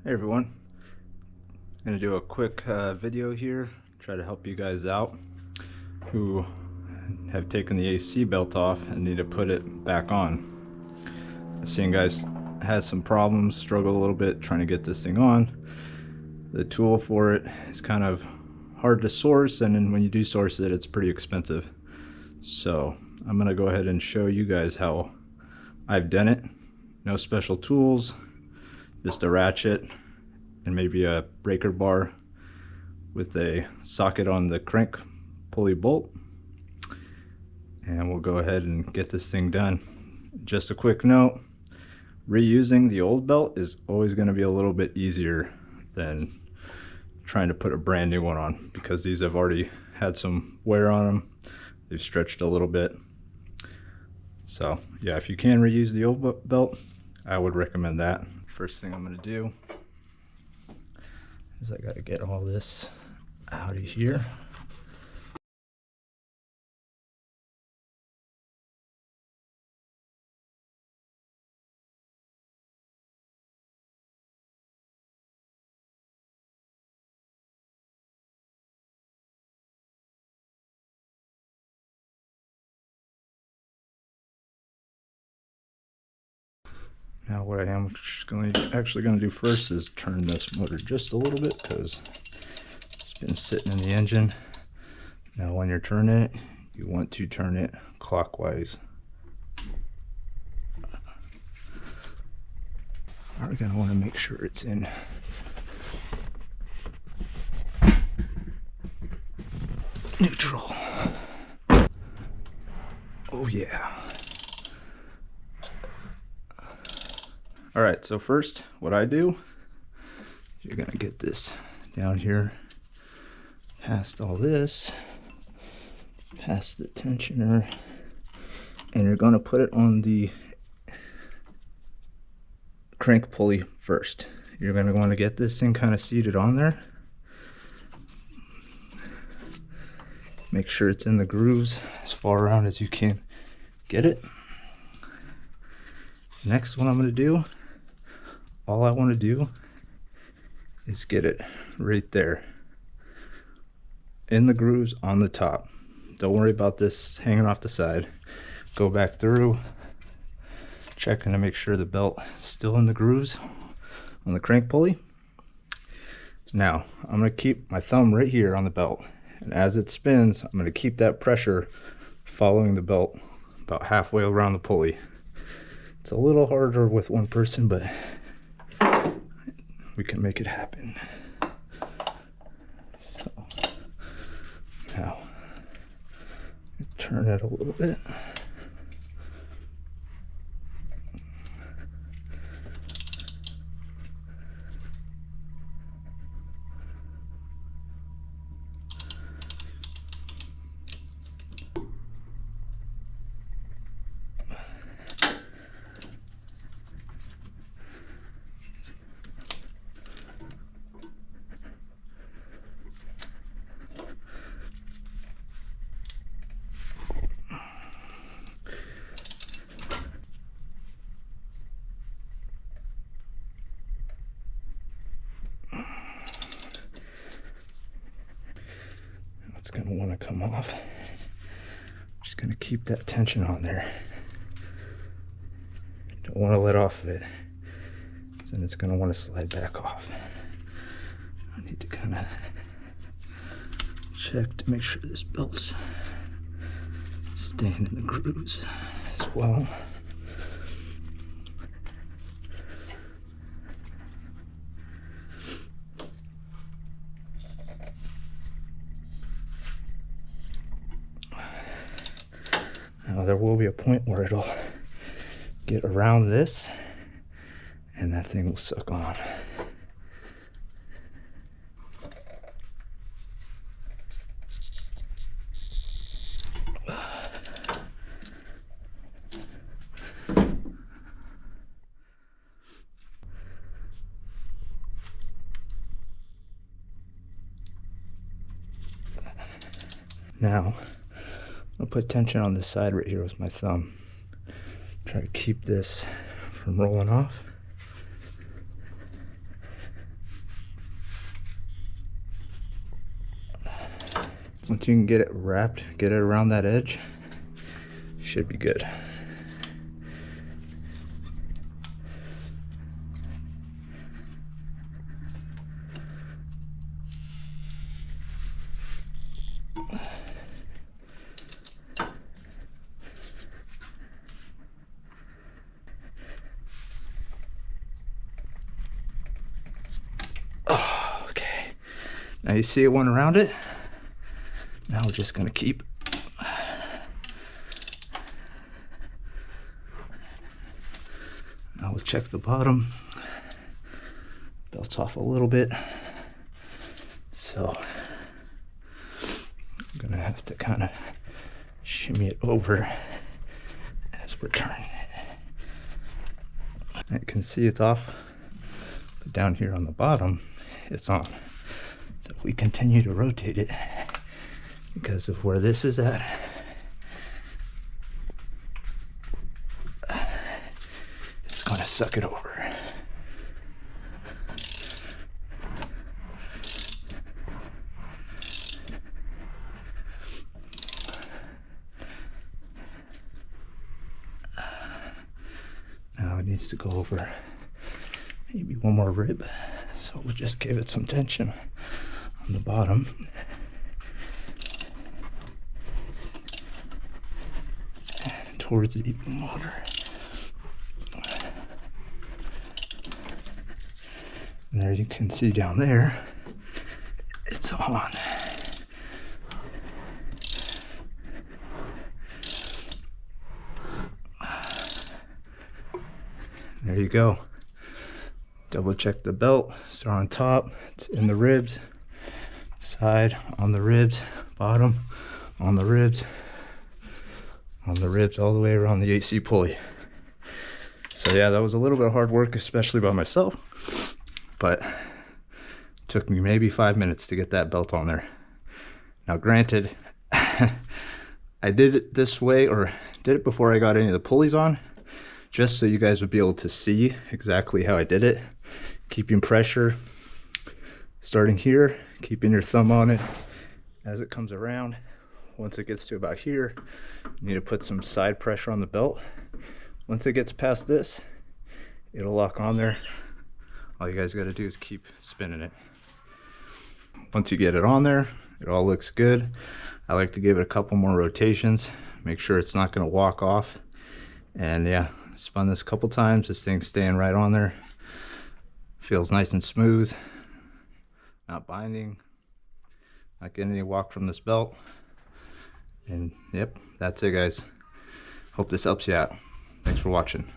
Hey everyone, I'm going to do a quick video here, try to help you guys out who have taken the AC belt off and need to put it back on. I've seen guys has some problems, struggle a little bit trying to get this thing on. The tool for it is kind of hard to source, and then when you do source it, it's pretty expensive. So I'm going to go ahead and show you guys how I've done it. No special tools, just a ratchet and maybe a breaker bar with a socket on the crank pulley bolt, and we'll go ahead and get this thing done. Just a quick note, reusing the old belt is always going to be a little bit easier than trying to put a brand new one on, because these have already had some wear on them, they've stretched a little bit. So yeah, if you can reuse the old belt, I would recommend that. First thing I'm going to do is I got to get all this out of here. Now what I am actually going to do first is turn this motor just a little bit, because it's been sitting in the engine. Now when you're turning it, you want to turn it clockwise. We're going to want to make sure it's in neutral. Oh yeah. Alright, so first what I do, you're going to get this down here past all this, past the tensioner, and you're going to put it on the crank pulley first. You're going to want to get this thing kind of seated on there. Make sure it's in the grooves as far around as you can get it. Next, what I'm going to do, all I want to do is get it right there in the grooves on the top. Don't worry about this hanging off the side. Go back through, checking to make sure the belt is still in the grooves on the crank pulley. Now I'm going to keep my thumb right here on the belt, and as it spins, I'm going to keep that pressure following the belt about halfway around the pulley. It's a little harder with one person, but we can make it happen. So now turn it a little bit. It's going to want to come off. Just going to keep that tension on there. Don't want to let off of it, because then it's going to want to slide back off. I need to kind of check to make sure this belt's staying in the grooves as well. Now there will be a point where it'll get around this and that thing will suck on. Now I'll put tension on this side right here with my thumb. Try to keep this from rolling off. Once you can get it wrapped, get it around that edge, should be good. Oh, okay. Now you see it went around it. Now we're just gonna keep now we'll check the bottom. Belt's off a little bit. So I'm gonna have to kind of shimmy it over as we're turning it. You can see it's off, but down here on the bottom, it's on. So if we continue to rotate it, because of where this is at, it's gonna suck it over. Now it needs to go over maybe one more rib, so we'll just give it some tension on the bottom. And towards the motor. And there you can see down there, it's on. There you go. Double check the belt. Start on top. It's in the ribs. Side on the ribs. Bottom on the ribs. On the ribs all the way around the AC pulley. So yeah, that was a little bit of hard work, especially by myself. But it took me maybe 5 minutes to get that belt on there. Now granted, I did it this way, or did it before I got any of the pulleys on, just so you guys would be able to see exactly how I did it. Keeping pressure, starting here, keeping your thumb on it as it comes around. Once it gets to about here, you need to put some side pressure on the belt. Once it gets past this, it'll lock on there. All you guys gotta do is keep spinning it. Once you get it on there, it all looks good. I like to give it a couple more rotations, make sure it's not gonna walk off. And yeah, spun this a couple times, this thing's staying right on there. Feels nice and smooth, not binding, not getting any walk from this belt. And yep, that's it guys. Hope this helps you out. Thanks for watching.